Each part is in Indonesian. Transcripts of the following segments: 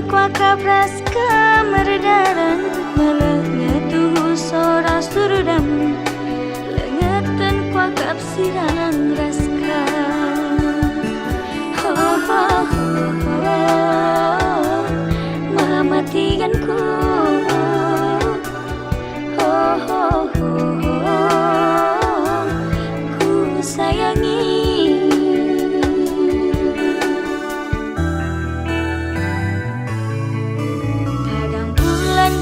kuaka praska meredaran melengit tuhu sora surudam lengetan kuakap sirang raska ho ho ho ho mematikanku ho ho ho ho ku sayangi.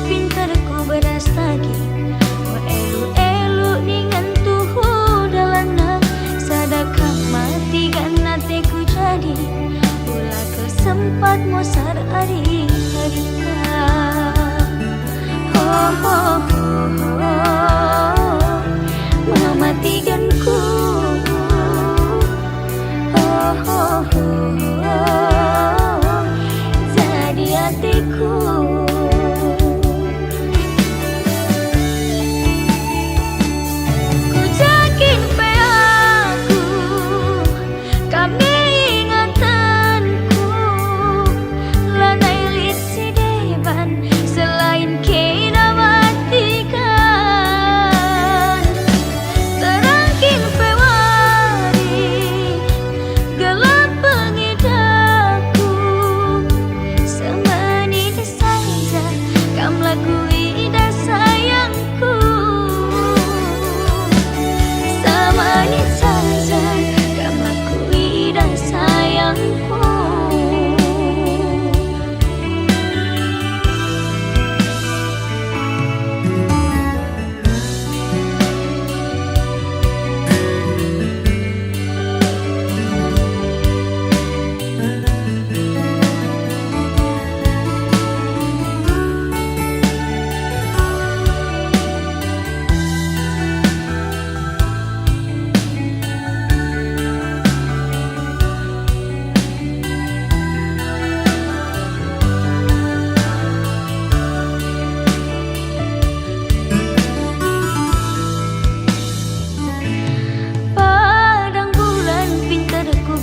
Pintarku beras lagi elu-elu dengan tuhu dalana sadakah mati kan ku jadi pula kesempat mosar hari harita ho ho ho ho mematikanku ho ho ho ho jadi hatiku.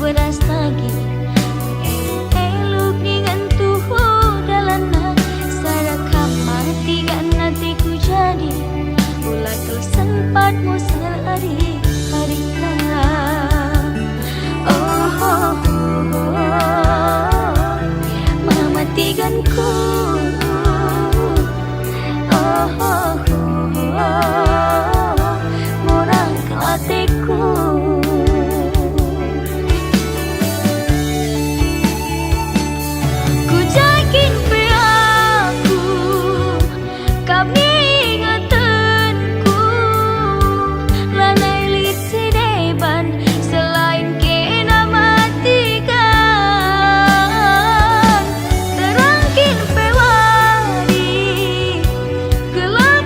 Beras lagi eluk dengan tuhu dalana sadakah mati kan ku jadi pula sempat mosar hari harita oh ho ho ho mematikanku oh ho ho morang ke hatiku. Gelap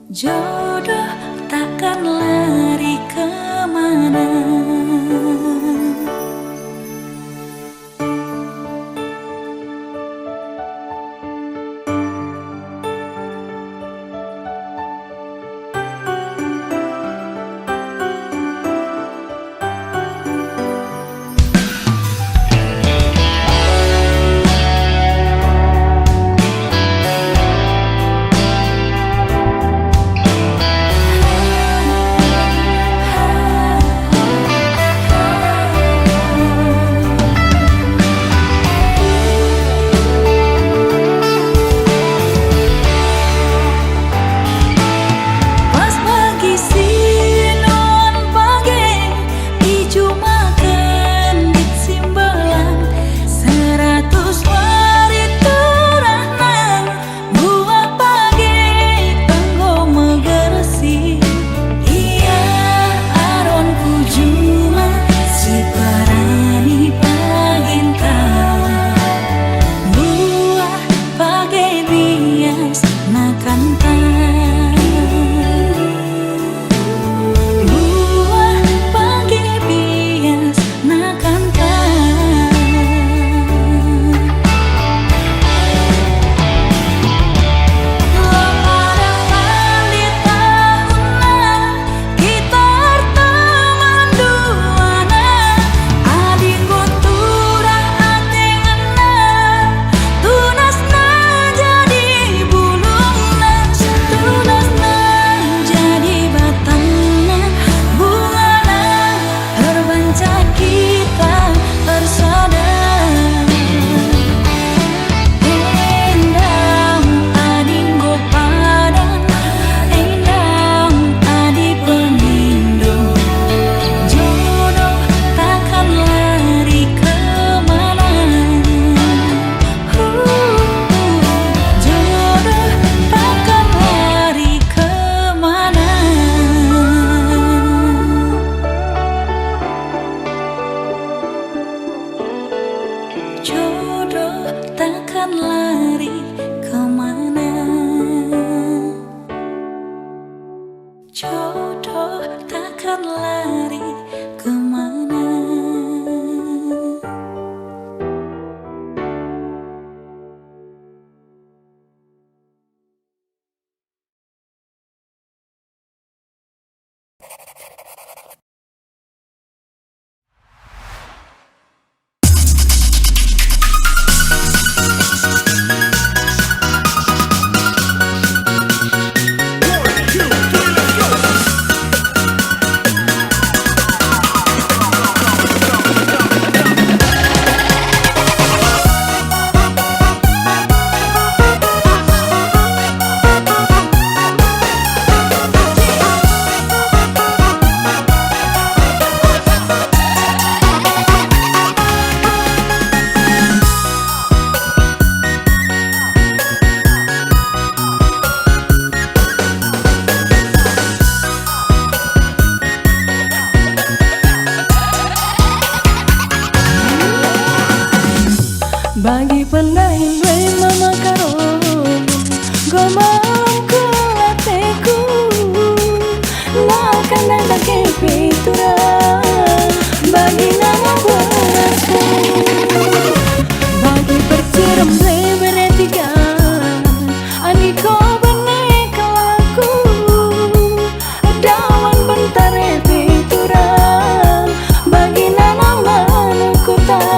Jodoh takkan lari kemana. Jodoh takkan lari kemana. Jodoh takkan lari kemana. Bagi pendahin gue mama karo gomong ku hatiku makan dan pakai pinturan bagi nama buatku. Bagi perciram gue bertiga aniko benek laku dawan bentar pinturan bagi nama manukutan.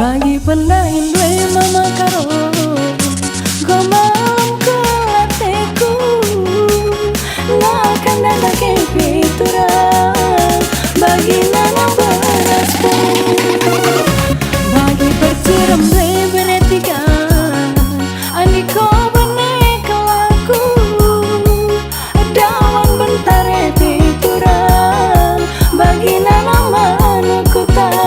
Bagi pendahin dwe mama karo gomalem ke lateku Nakan dada kepiturang Bagi nana berasku Bagi perciram dwe beretiga Aniko benek kelaku Dawan bentar epiturang Bagi nana manukutan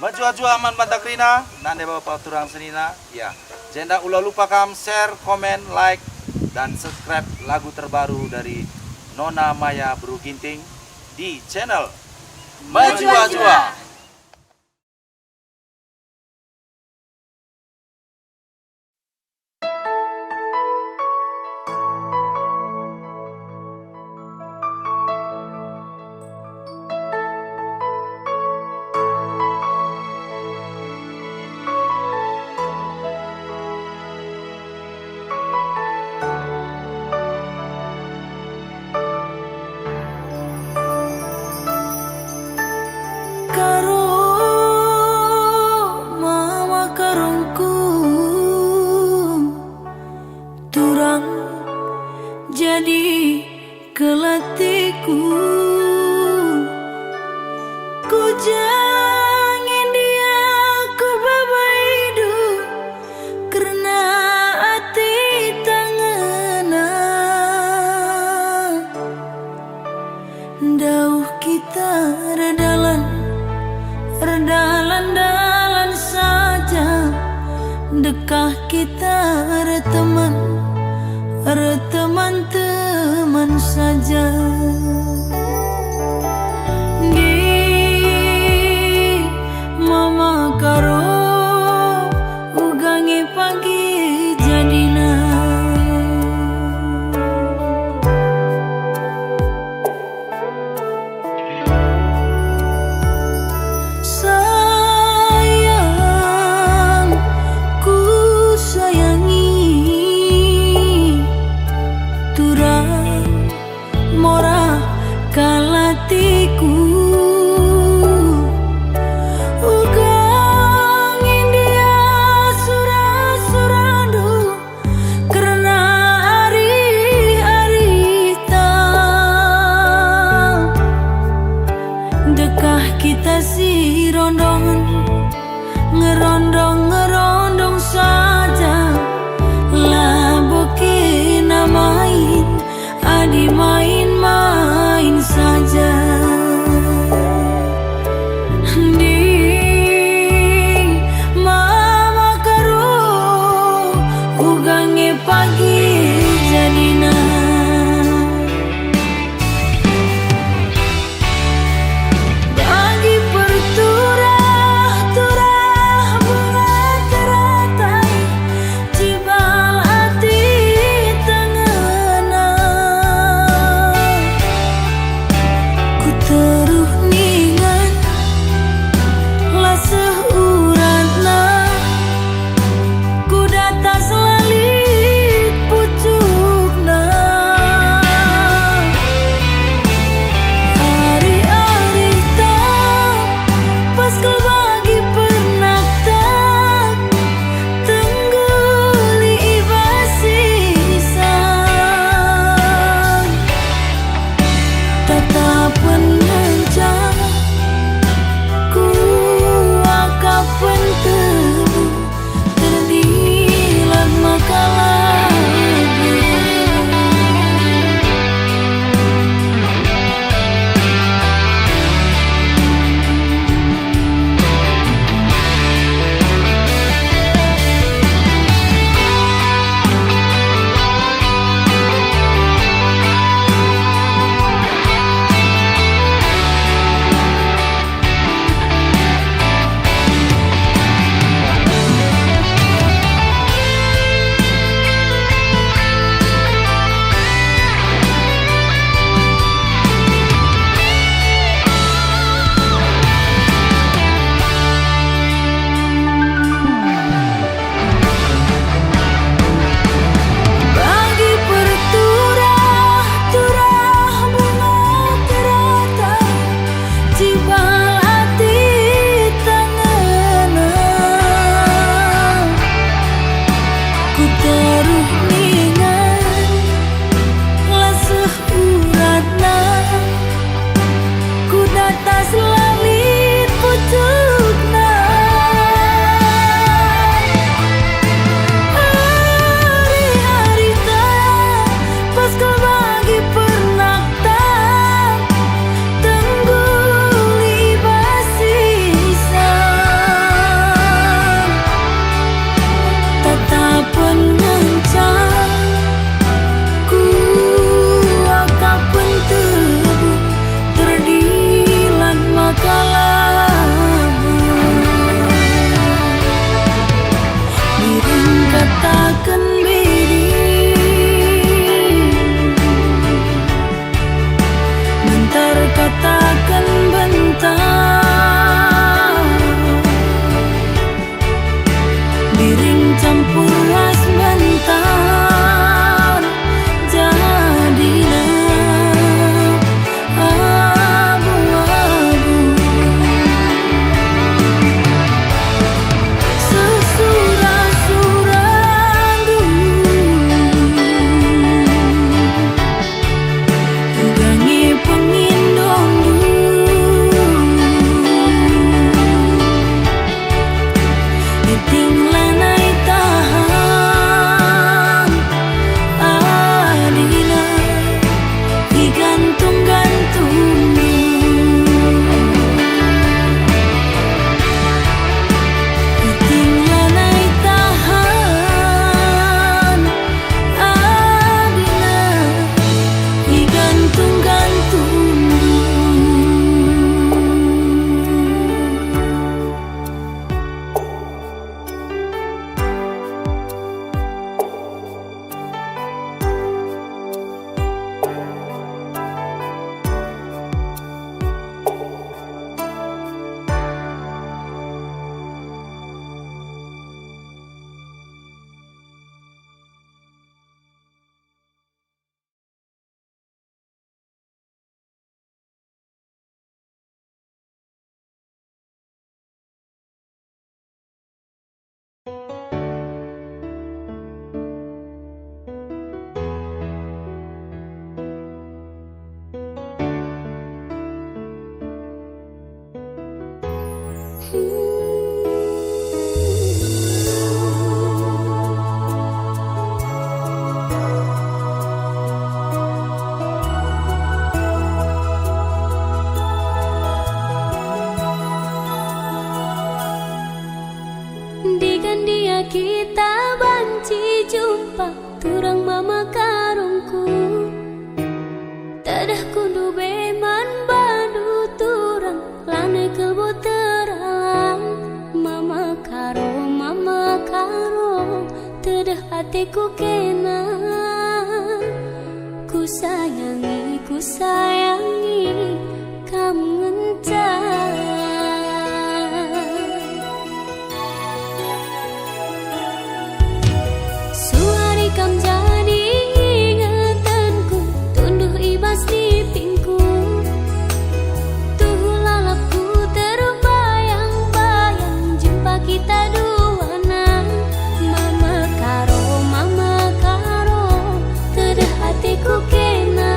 Maju-aju aman bantakrina, nande bapak turang senina, ya. Jenda ulah lupa kam share, komen, like, dan subscribe lagu terbaru dari Nona Maya Bru Ginting di channel Maju-Ajua. Jadi kelatiku ku jangan dia ku babaidu karena hati tangena dauh kita redalan saja dekah kita teman saja di mama karo ugangi pagi jadina sayang ku sayangi mora kalatiku ugangin dia suradu karena hari-hari dekah kita si ngerondong saja lah bukin main adi main saja di mama karo ugangi pagi jadina bagi perturah bunga teratai cibal hati tangan ku teruh ningan laseh uratna ku datas langit pucukna hari-hari tak pas kau bagi pernak tak tengguli basisan tatapan ngancam ku akak pentebu terdilan makalah miring katakan bedi bentar katakan bentar miring campur ras bentar jadilah abu-abu sesurah-suranggu ugangi pengindonggu iting lanai tahan adina digantung-gantungmu iting lanai tahan adina digantung-gantungmu. Dengan dia kita banci jumpa turang mama karungku tadah kundu beman badu turang lane kelbo terang mama karo tadah hatiku kena ku sayangi kamu ngencan suari kam jadi ingatanku tunduh ibas di pingku tuh lalapku terbayang-bayang jumpa kita duana mama karo tedah hatiku kena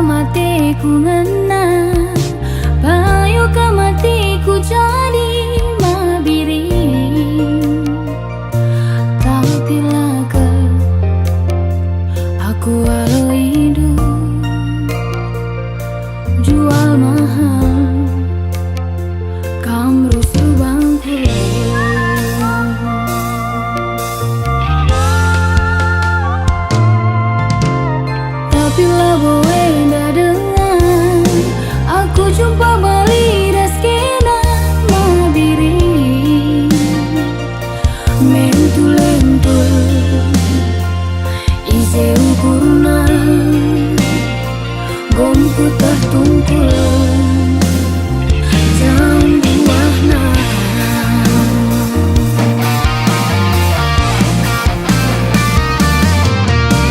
Matiku ngena, payo ka matiku jadi mabiring. Tapi laga aku walau hidup jual mahal kam rusuh bangku. Tapi lah boe dengar aku jumpa balik skena mabiring mentul-lentul ise ukurna gomku tertungkul jam buahna.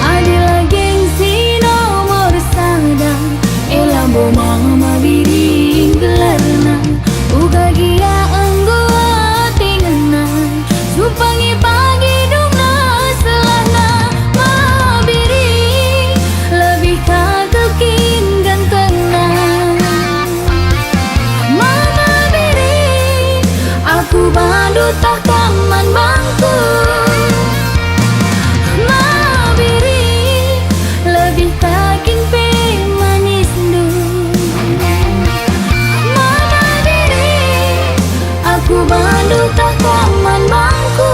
Adilah gengsi nomor sadang elambo mama biring gelarna uga gia anggo tingena supangi pagi dungna selana mabiring lebih kagekin gantengna mama biring aku bandu tak kaman bangku mabiring lebih kakin pe manis du mama biring aku bandu tak kaman bangku.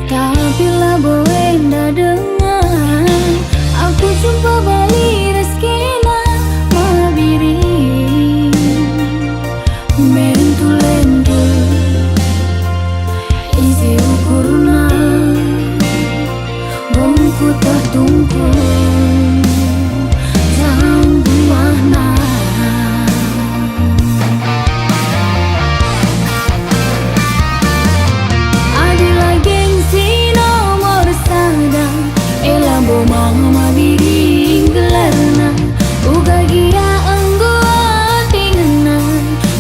Tapi lah boe nda dengar aku jumpa balik skena mabiring mentul-lentul isi ukurna bongku tertungkul jam buahna. Adilah gengsi nomor sadang elambo mama biring gelarna uga gia anggo tingena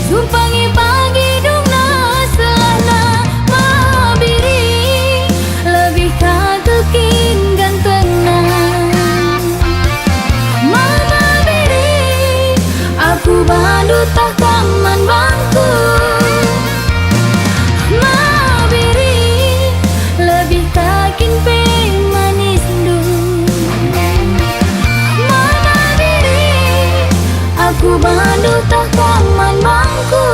supangi pagi dungna selana mabiring lebih kagekin gantengna mama biring aku bandu tak kaman bangku mabiring lebih kakin pe manis du mama biring aku bandu tak kaman bangku.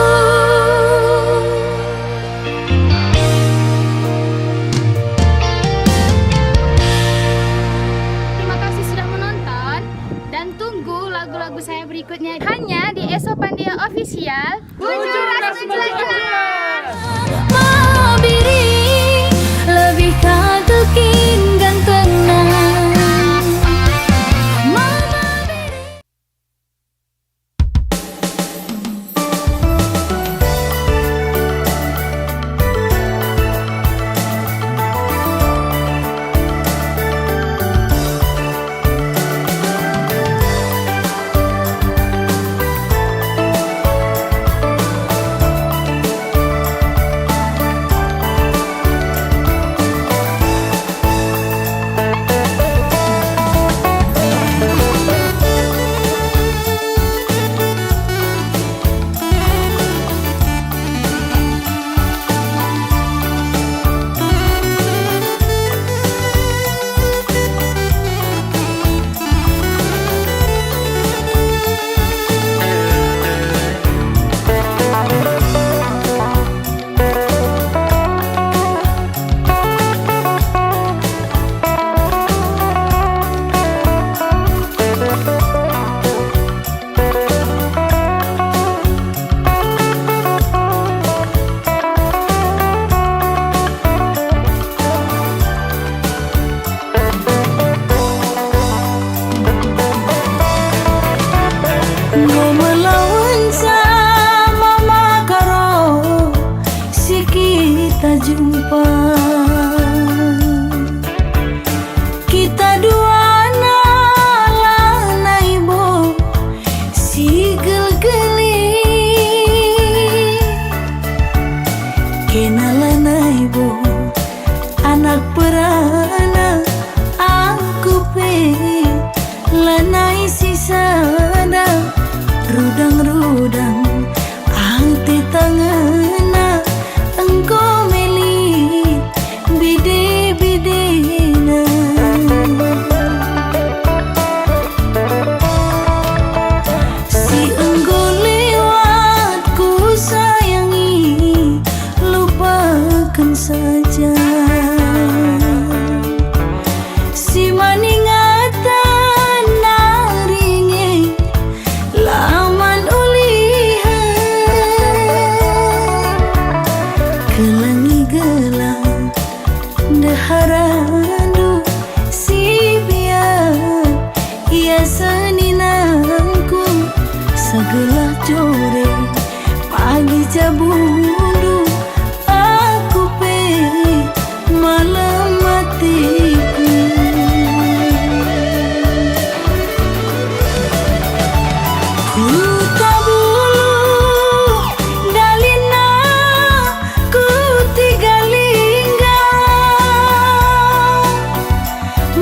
Terima kasih sudah menonton dan tunggu lagu-lagu saya berikutnya hanya di Esopandia Official. Bujur rasa jelek-jelek. Mabiring lebih kagekin gantengna tiada bundu aku pe malam matiku. Ku tabulu dalina ku tiga linggang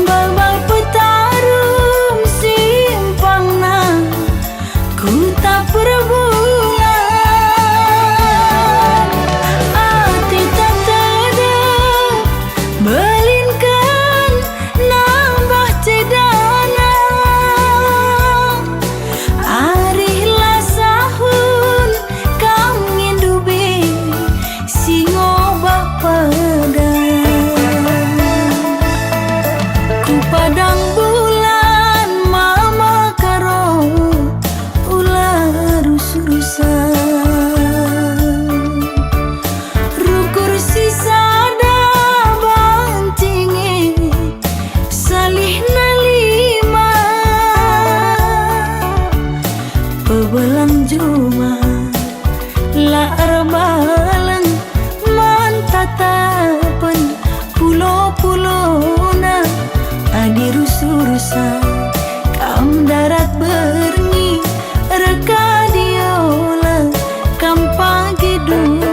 babal petarum simpangna ku tak perbulan ati tak tedeng belinkan nambah cedana arihlah sahun kam ngindubi singo bapadang ku padang bulan mama karo ular urusan rukur sisada bancingi salih nalima pebelang juma la arbalang mantatapan pulo-pulona adi rusurusan kam darat berni reka diola kam pagi duna.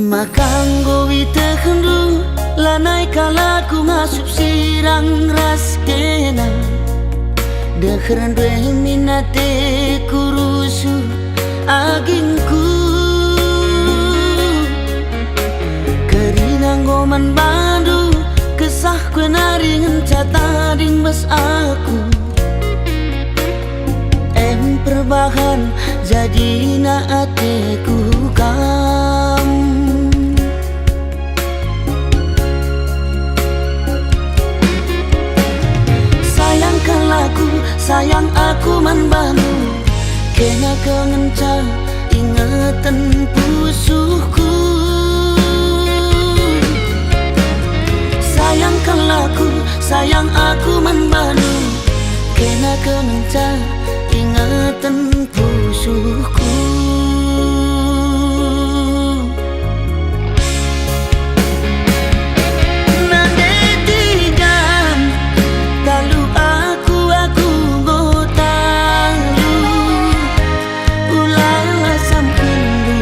Makanggo witehendu lanai kalaku ngasup sirang ras kena Dekheran dwe minate kurusu agingku Kerinang goman bandu kesah kue naringan catading bas aku Perbahan jadi na ateku kam Sayangkan laku, sayang aku man banu Kena kengenca ingatan pusuhku Sayangkan laku, sayang aku man banu Kena kengenca ingatan pusuhku Nandetigan talu aku gotalu Ulala sampundu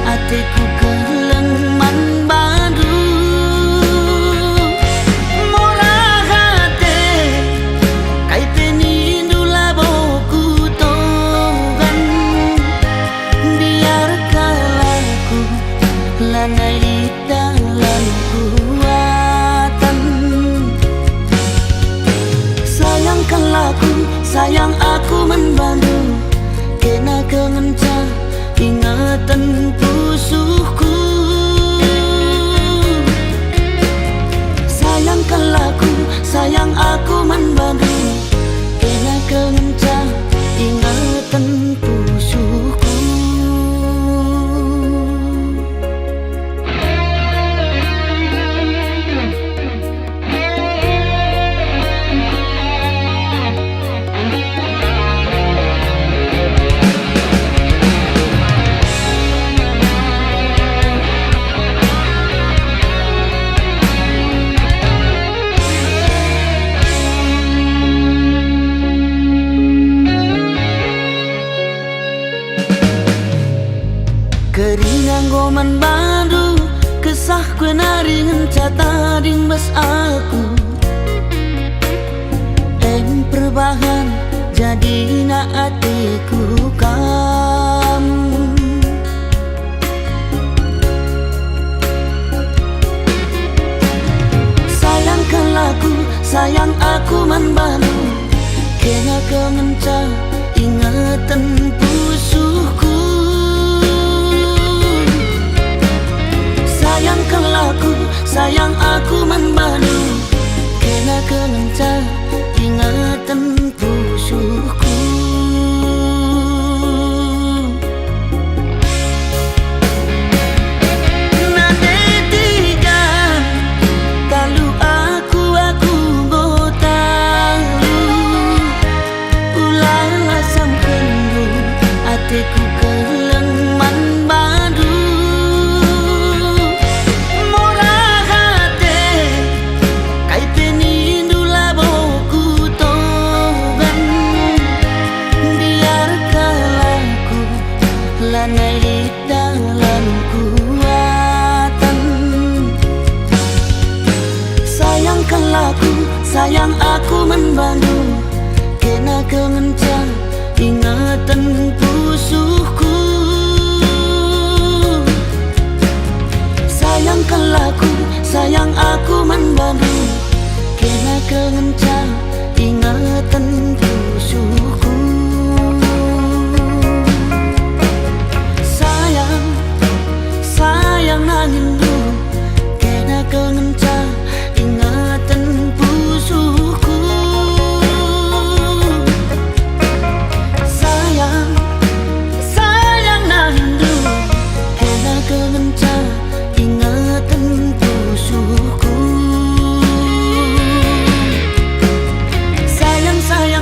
ateku keleng man badu Murah hati kaiteni dula boku lanai dalam kuatan Sayangkan laku, sayang aku membantu Kena kengenca ingatan pusuhku Sayangkan laku, sayang aku membantu Kena kengenca ingatan pusuhku Kerinang goman bandu kesah kue naringan catading bas aku perbahan jadi na atiku kam Sayangkan laku, sayang aku man bandu Kena kengenca ingatan pusuhku Sayangkan laku, sayang aku man banu Kena kengenca ingatan pusuhku Nandetigan talu aku gotalu Ulala sampundu ateku keleng man badu Lanai dalam kuatan Sayangkan laku, sayang aku membantu Kena kengenca ingatan pusuhku Sayangkan laku, sayang aku membantu Kena kengenca ingatan pusuhku Sayang nangindu Kena kengenca ingatan pusuhku Sayang nangindu Kena kengenca ingatan pusuhku Sayang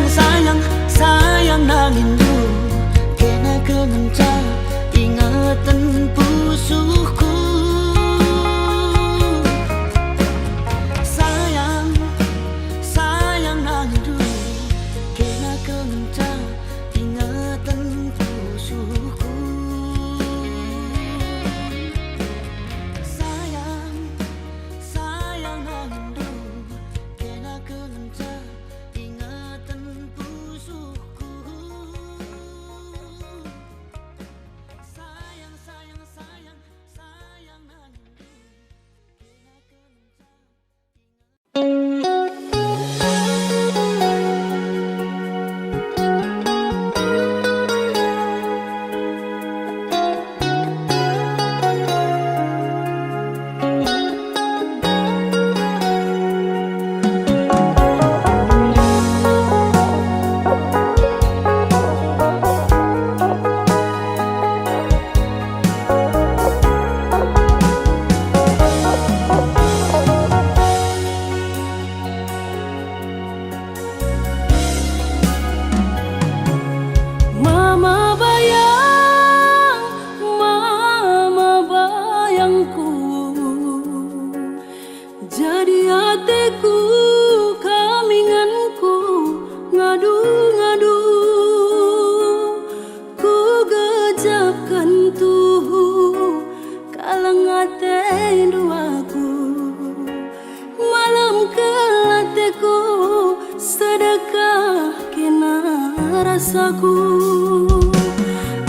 rasaku.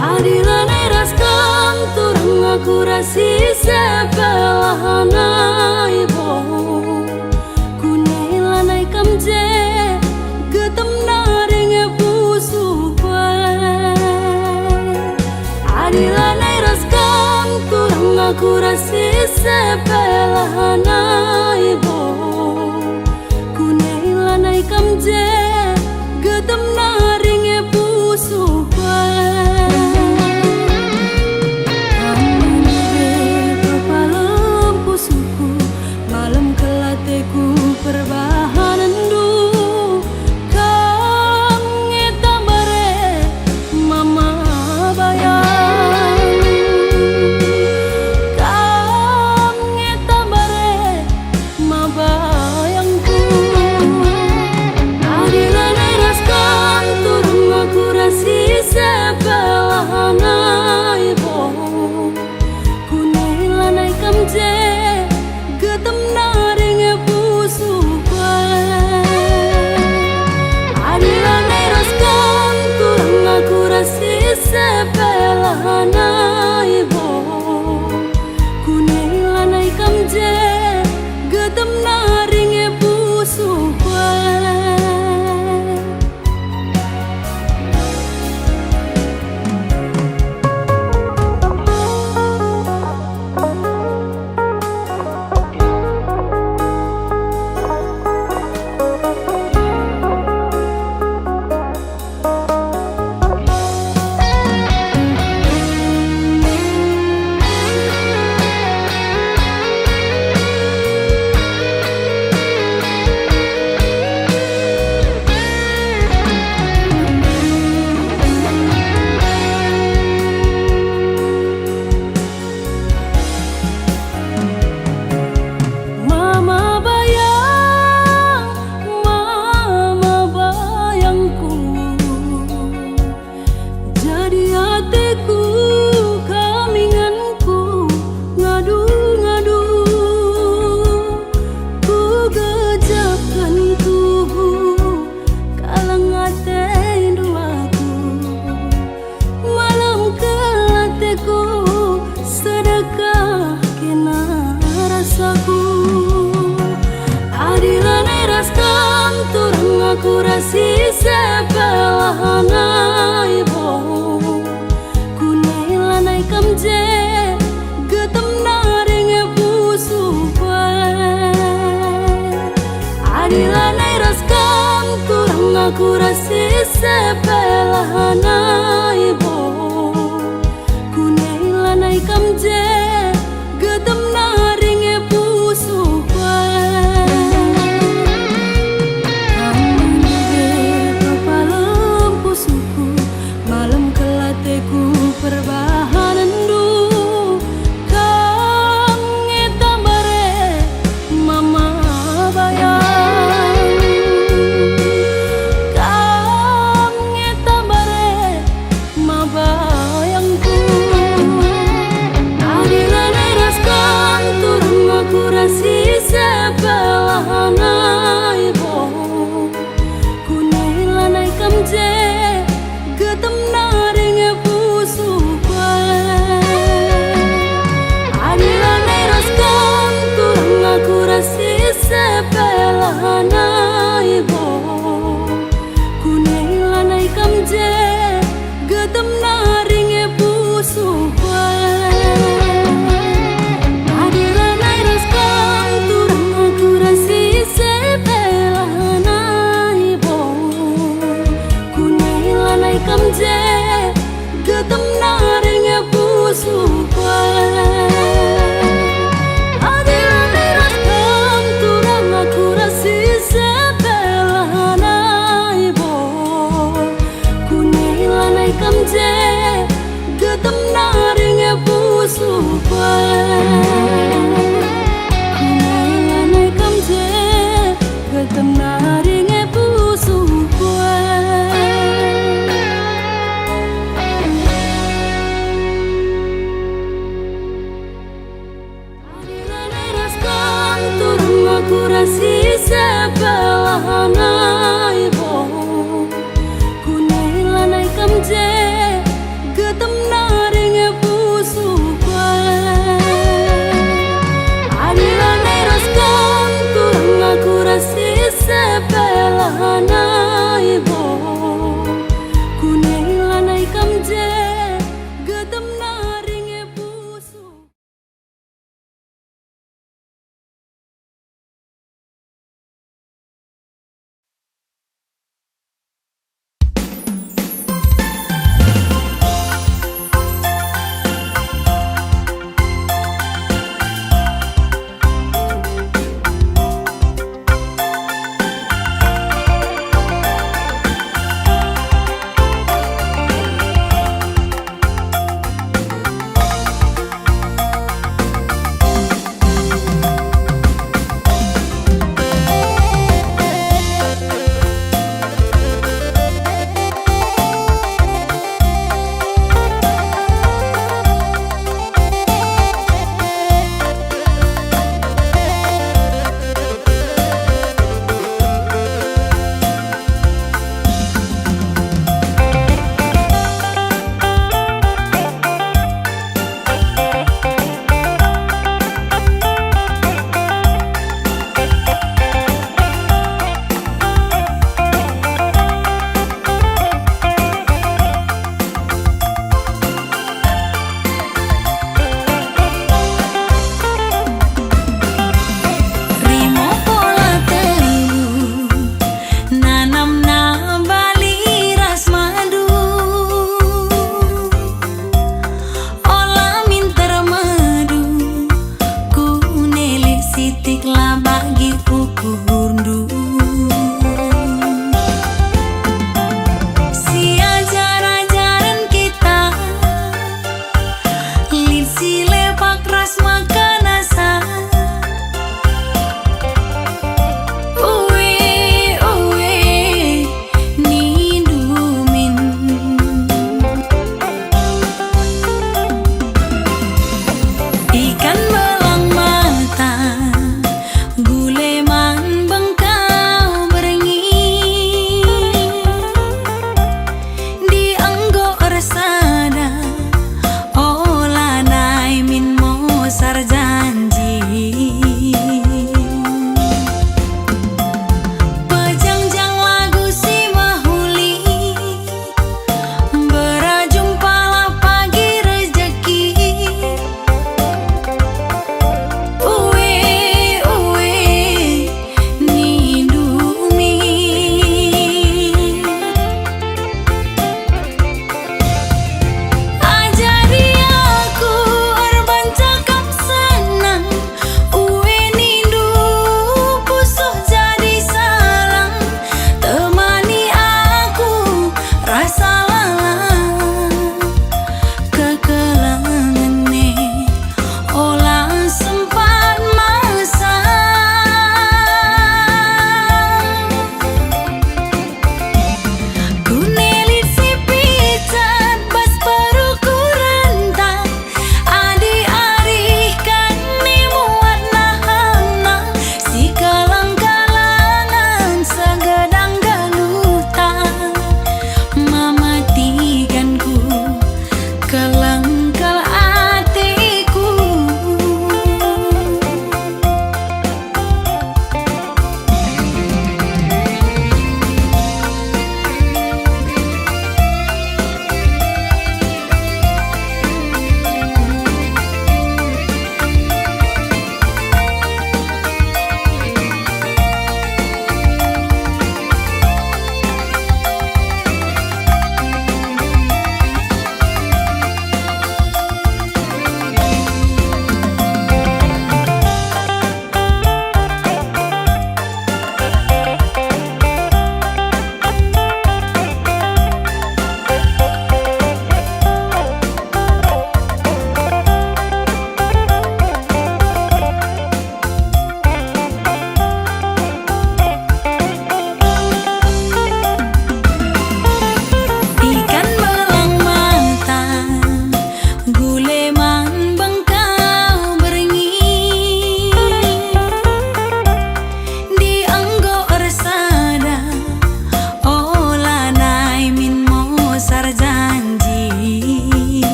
Adilan eraskan turang aku rasi sebelahana ibo. Kunailanai kamje getem naring pusu bae. Adilan eraskan turang aku rasi sebelahana ibo. Kunailanai kamje getem naring pusu bae. Perbahanan du kang ngetambare mama bayang, kang ngetambare ma bayangku. Adilan eraskan turun aku rasi sebelahana ibo. Kunailanai kamje getem naring pusu bae. Adilan eraskan turang aku rasi sebelahana ibo. Kunailanai kamje getem naring pusu bae. Adilan eraskan turang aku rasi sebelahana ibo. Kunailanai kamje getem naring pusu bae. Adilan eraskan turang aku rasi sebelahana ibo. Kunailanai kamje getem naring pusu bae. Perbahanan du kang ngetambare mama bayang, kang ngetambare ma bayangku. Adilan eraskan turun aku rasi sebelahana ibo. Kunailanai kamje getem naring pusu bae.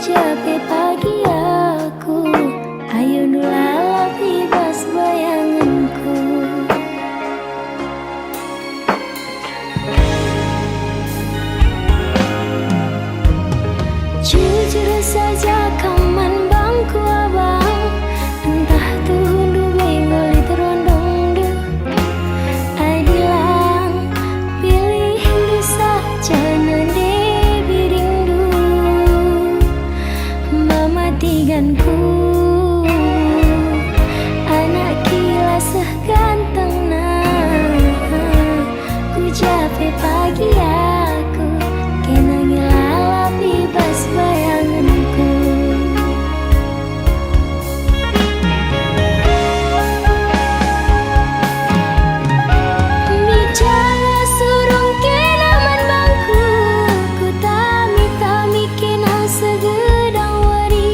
jape pagi aku, ayo nulala bebas bayanganku. Jujur saja kaman bangku abang, entah tuh hundu benggol di terondong du. Adilang pilih hindu saja nande birindu, mama tiganku anak kila seganteng nah, ku jape pagi aku, kena ngilala bebas bayanganku. Bicara surung kenaman bangku, ku tami-tami kena segedang wari.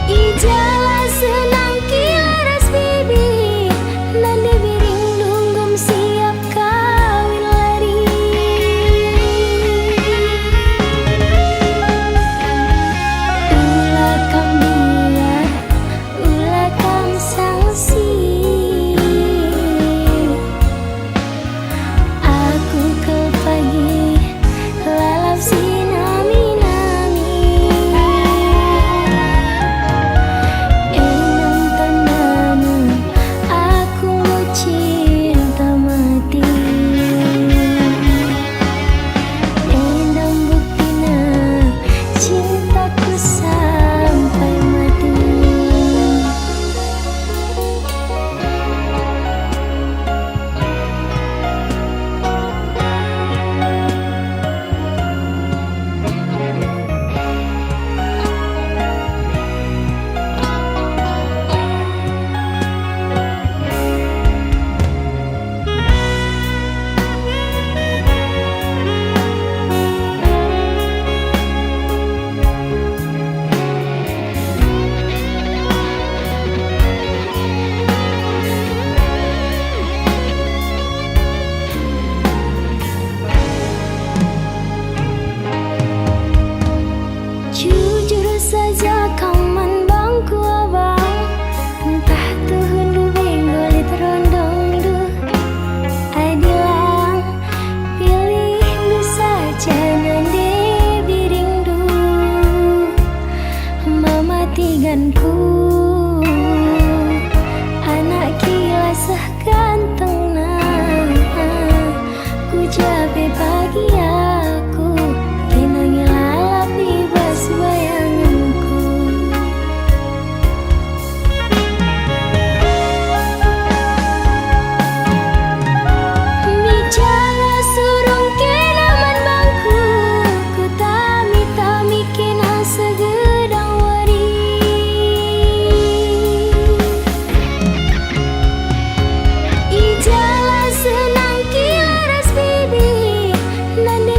Ijala senang kilaras bibi, nande biring dunggum siap kawin lari. Ulah kam biar, ulah kam sangsi, aku ke pagi lalap sinami-nami. Enam tandana aku mau cinta mati, enam buktina cintaku sampai mati. Jujur saja kaman bangku abang, entah tuh hundu benggol di terondong du. Adilang pilih hindu saja nande birindu, mama tiganku anak kila seganteng nah, ku jabe pagi aku, kena ngilala bebas bayanganku. Bicara surung kenaman bangku, ku tami-tami kena segedang wari. Ijala senang kilaras bibi, nande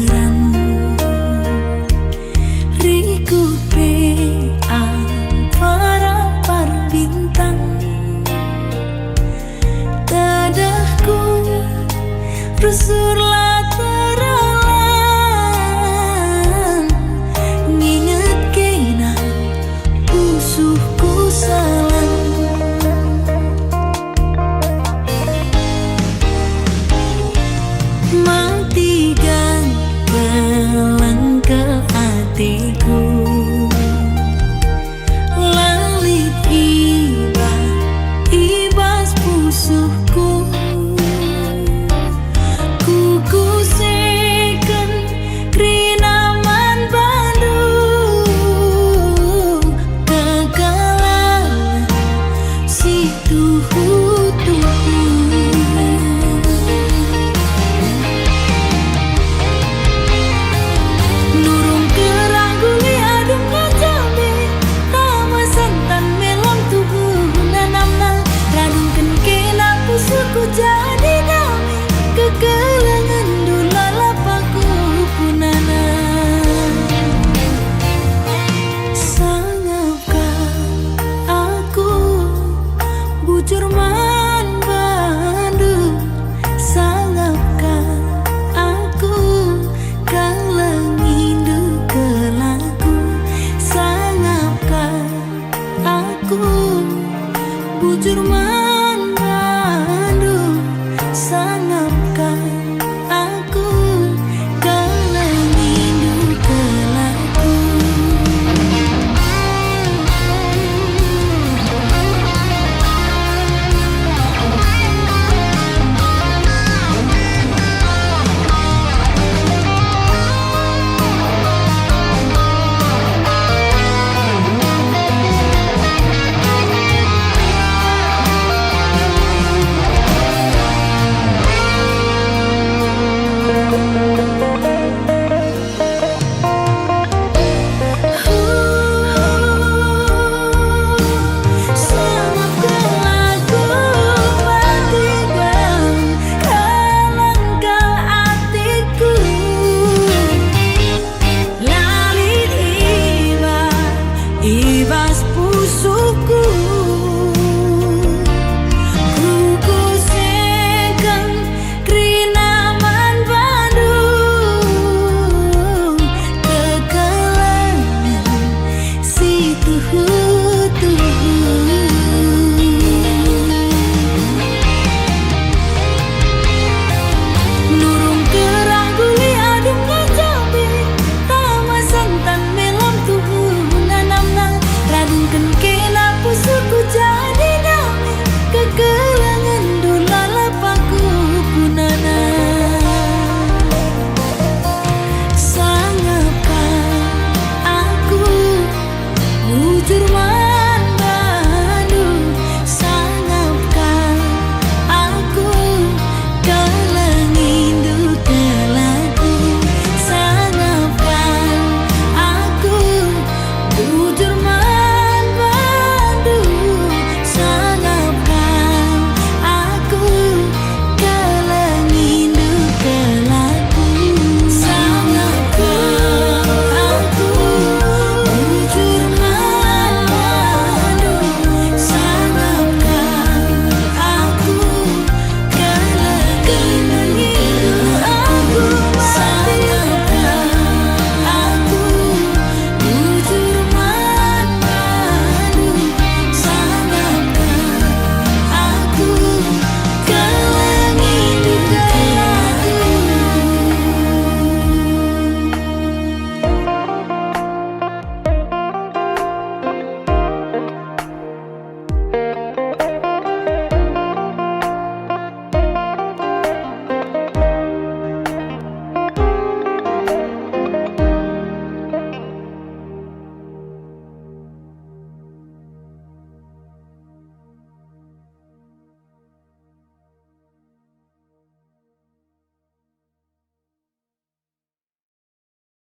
geranmu Riku para bintang Tadahku rusur